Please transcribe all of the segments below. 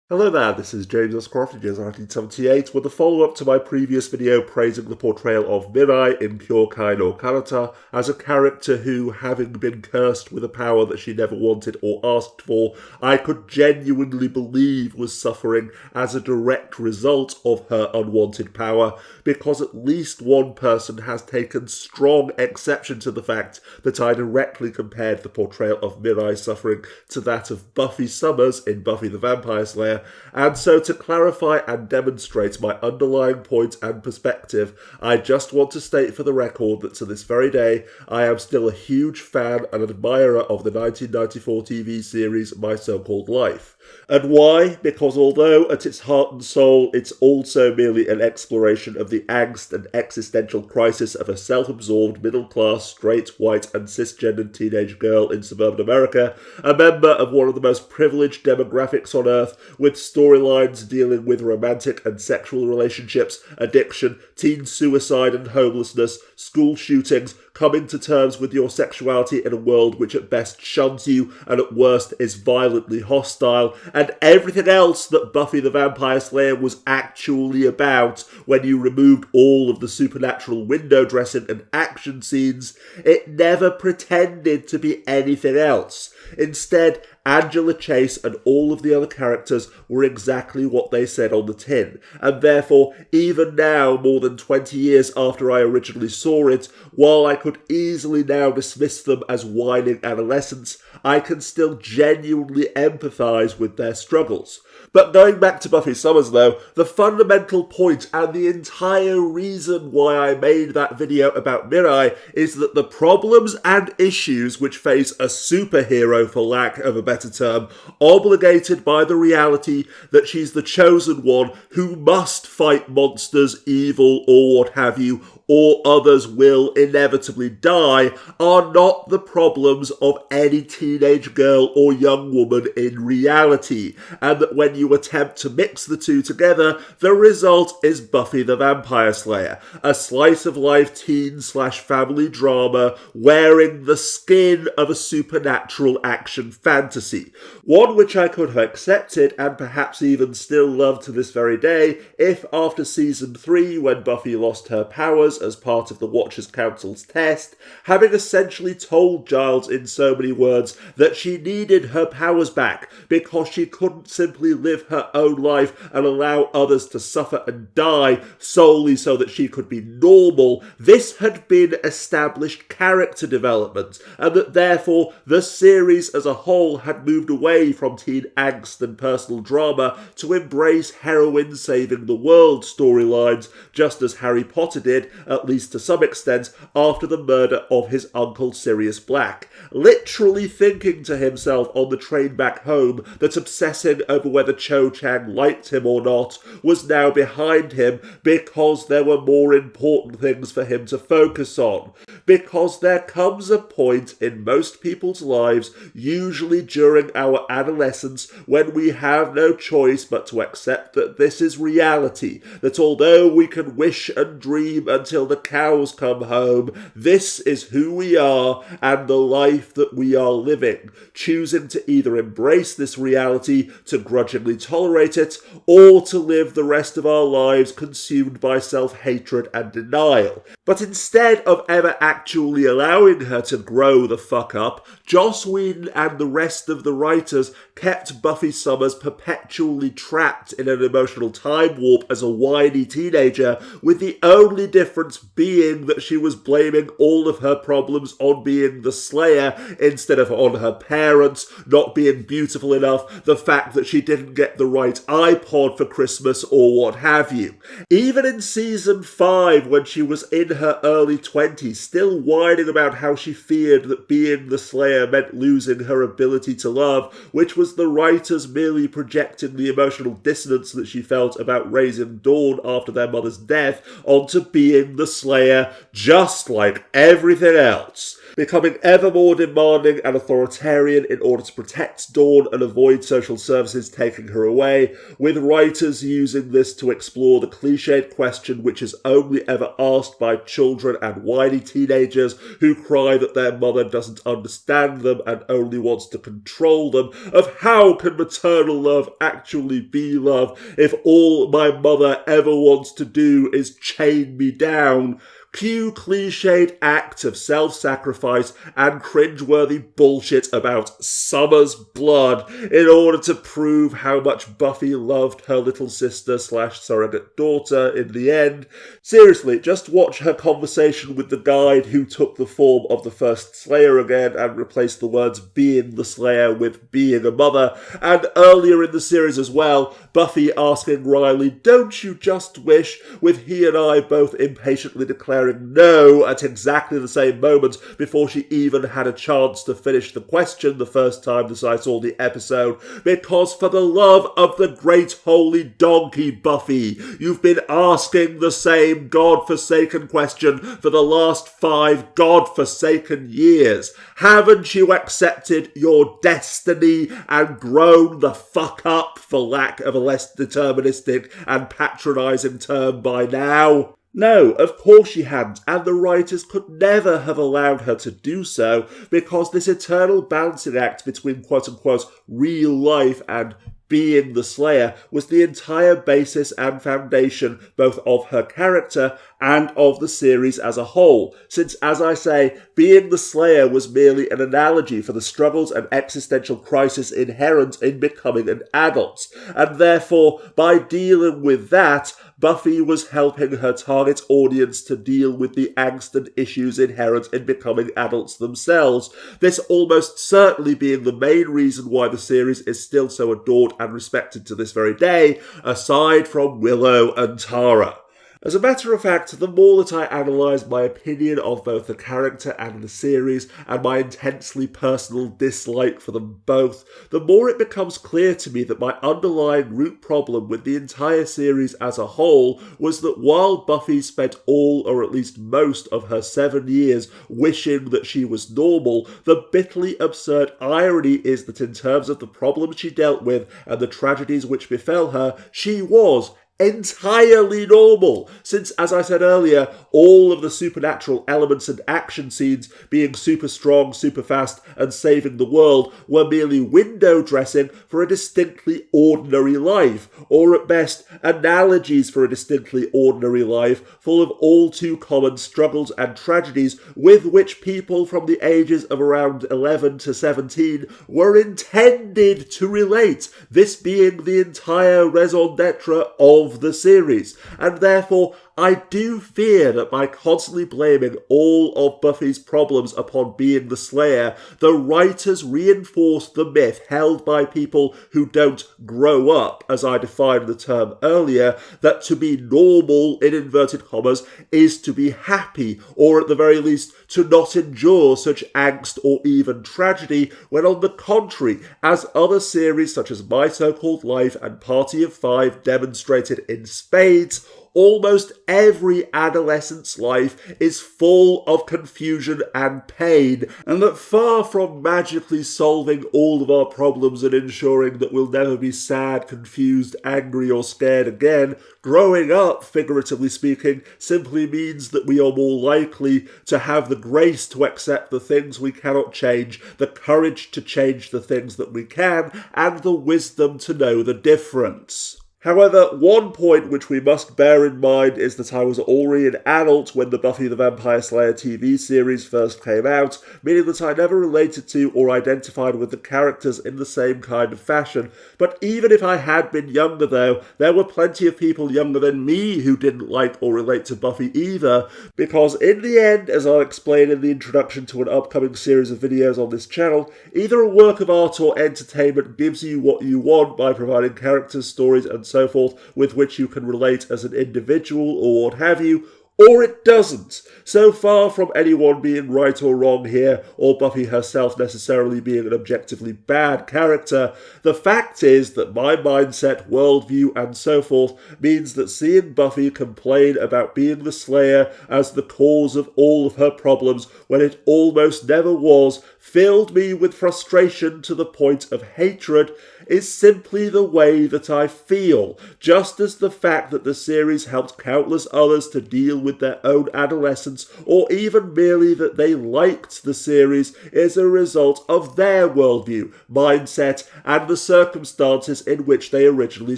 Hello there, this is James S. Croft in 1978 with a follow-up to my previous video praising the portrayal of Mirai in Kyokai no Kanata as a character who, having been cursed with a power that she never wanted or asked for, I could genuinely believe was suffering as a direct result of her unwanted power, because at least one person has taken strong exception to the fact that I directly compared the portrayal of Mirai suffering to that of Buffy Summers in Buffy the Vampire Slayer. And so, to clarify and demonstrate my underlying point and perspective, I just want to state for the record that to this very day, I am still a huge fan and admirer of the 1994 TV series My So-Called Life. And why? Because although at its heart and soul it's also merely an exploration of the angst and existential crisis of a self-absorbed, middle-class, straight, white and cisgendered teenage girl in suburban America, a member of one of the most privileged demographics on earth, with storylines dealing with romantic and sexual relationships, addiction, teen suicide and homelessness, school shootings, coming to terms with your sexuality in a world which at best shuns you and at worst is violently hostile, and everything else that Buffy the Vampire Slayer was actually about when you removed all of the supernatural window dressing and action scenes. It never pretended to be anything else. Instead, Angela Chase and all of the other characters were exactly what they said on the tin, and therefore, even now, more than 20 years after I originally saw it, while I could easily now dismiss them as whining adolescents, I can still genuinely empathise with their struggles. But going back to Buffy Summers though, the fundamental point and the entire reason why I made that video about Mirai is that the problems and issues which face a superhero, for lack of a better term, obligated by the reality that she's the chosen one who must fight monsters, evil, or what have you, or others will inevitably die, are not the problems of any teenage girl or young woman in reality, and that when you attempt to mix the two together, the result is Buffy the Vampire Slayer, a slice-of-life teen/family drama wearing the skin of a supernatural action fantasy, one which I could have accepted and perhaps even still love to this very day if after season 3, when Buffy lost her powers as part of the Watchers Council's test, having essentially told Giles in so many words that she needed her powers back because she couldn't simply live her own life and allow others to suffer and die solely so that she could be normal, this had been established character development, and that therefore the series as a whole had moved away from teen angst and personal drama to embrace heroine saving the world storylines, just as Harry Potter did, at least to some extent, after the murder of his uncle Sirius Black, literally thinking to himself on the train back home that obsessing over whether Cho Chang liked him or not was now behind him because there were more important things for him to focus on. Because there comes a point in most people's lives, usually during our adolescence, when we have no choice but to accept that this is reality, that although we can wish and dream until the cows come home, this is who we are and the life that we are living, choosing to either embrace this reality, to grudgingly tolerate it, or to live the rest of our lives consumed by self-hatred and denial. But instead of ever actually allowing her to grow the fuck up, Joss Whedon and the rest of the writers kept Buffy Summers perpetually trapped in an emotional time warp as a whiny teenager, with the only difference being that she was blaming all of her problems on being the Slayer instead of on her parents, not being beautiful enough, the fact that she didn't get the right iPod for Christmas or what have you. Even in season 5, when she was in her early 20s, still whining about how she feared that being the Slayer meant losing her ability to love, which was the writers merely projecting the emotional dissonance that she felt about raising Dawn after their mother's death onto being the Slayer, just like everything else. Becoming ever more demanding and authoritarian in order to protect Dawn and avoid social services taking her away, with writers using this to explore the cliched question which is only ever asked by children and whiny teenagers who cry that their mother doesn't understand them and only wants to control control them, of how can maternal love actually be love if all my mother ever wants to do is chain me down. Cue cliched act of self-sacrifice and cringeworthy bullshit about Summer's blood in order to prove how much Buffy loved her little sister / surrogate daughter in the end. Seriously, just watch her conversation with the guide who took the form of the first Slayer again and replaced the words being the Slayer with being a mother. And earlier in the series as well, Buffy asking Riley, "Don't you just wish?" with he and I both impatiently declaring no at exactly the same moment before she even had a chance to finish the question the first time that I saw the episode. Because for the love of the great holy donkey, Buffy, you've been asking the same God-forsaken question for the last 5 God-forsaken years. Haven't you accepted your destiny and grown the fuck up, for lack of a less deterministic and patronising term, by now? No, of course she hadn't, and the writers could never have allowed her to do so, because this eternal balancing act between quote-unquote real life and being the Slayer was the entire basis and foundation both of her character and of the series as a whole, since, as I say, being the Slayer was merely an analogy for the struggles and existential crisis inherent in becoming an adult, and therefore, by dealing with that, Buffy was helping her target audience to deal with the angst and issues inherent in becoming adults themselves, this almost certainly being the main reason why the series is still so adored and respected to this very day, aside from Willow and Tara. As a matter of fact, the more that I analyse my opinion of both the character and the series, and my intensely personal dislike for them both, the more it becomes clear to me that my underlying root problem with the entire series as a whole was that while Buffy spent all, or at least most, of her 7 years wishing that she was normal, the bitterly absurd irony is that in terms of the problems she dealt with and the tragedies which befell her, she was entirely normal, since, as I said earlier, all of the supernatural elements and action scenes, being super strong, super fast, and saving the world, were merely window dressing for a distinctly ordinary life, or at best, analogies for a distinctly ordinary life, full of all too common struggles and tragedies with which people from the ages of around 11 to 17 were intended to relate, this being the entire raison d'etre of the series, and therefore I do fear that by constantly blaming all of Buffy's problems upon being the Slayer, the writers reinforce the myth held by people who don't grow up, as I defined the term earlier, that to be normal, in inverted commas, is to be happy, or at the very least to not endure such angst or even tragedy, when on the contrary, as other series such as My So-Called Life and Party of Five demonstrated in spades, almost every adolescent's life is full of confusion and pain, and that far from magically solving all of our problems and ensuring that we'll never be sad, confused, angry or scared again, growing up, figuratively speaking, simply means that we are more likely to have the grace to accept the things we cannot change, the courage to change the things that we can, and the wisdom to know the difference. However, one point which we must bear in mind is that I was already an adult when the Buffy the Vampire Slayer TV series first came out, meaning that I never related to or identified with the characters in the same kind of fashion. But even if I had been younger though, there were plenty of people younger than me who didn't like or relate to Buffy either, because in the end, as I'll explain in the introduction to an upcoming series of videos on this channel, either a work of art or entertainment gives you what you want by providing characters, stories and so forth with which you can relate as an individual or what have you, or it doesn't. So far from anyone being right or wrong here, or Buffy herself necessarily being an objectively bad character, the fact is that my mindset, worldview and so forth means that seeing Buffy complain about being the Slayer as the cause of all of her problems when it almost never was, filled me with frustration to the point of hatred, is simply the way that I feel, just as the fact that the series helped countless others to deal with their own adolescence, or even merely that they liked the series, is a result of their worldview, mindset, and the circumstances in which they originally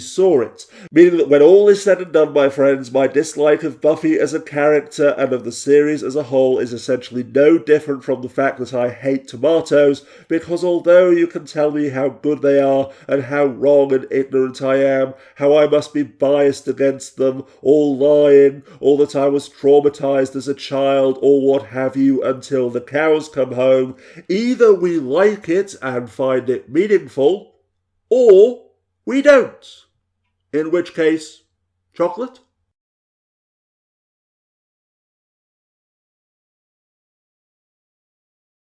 saw it. Meaning that when all is said and done, my friends, my dislike of Buffy as a character and of the series as a whole is essentially no different from the fact that I hate tomatoes, because although you can tell me how good they are and how wrong and ignorant I am, how I must be biased against them, all lying, or that I was traumatized as a child, or what have you, until the cows come home, either we like it and find it meaningful, or we don't. In which case, chocolate?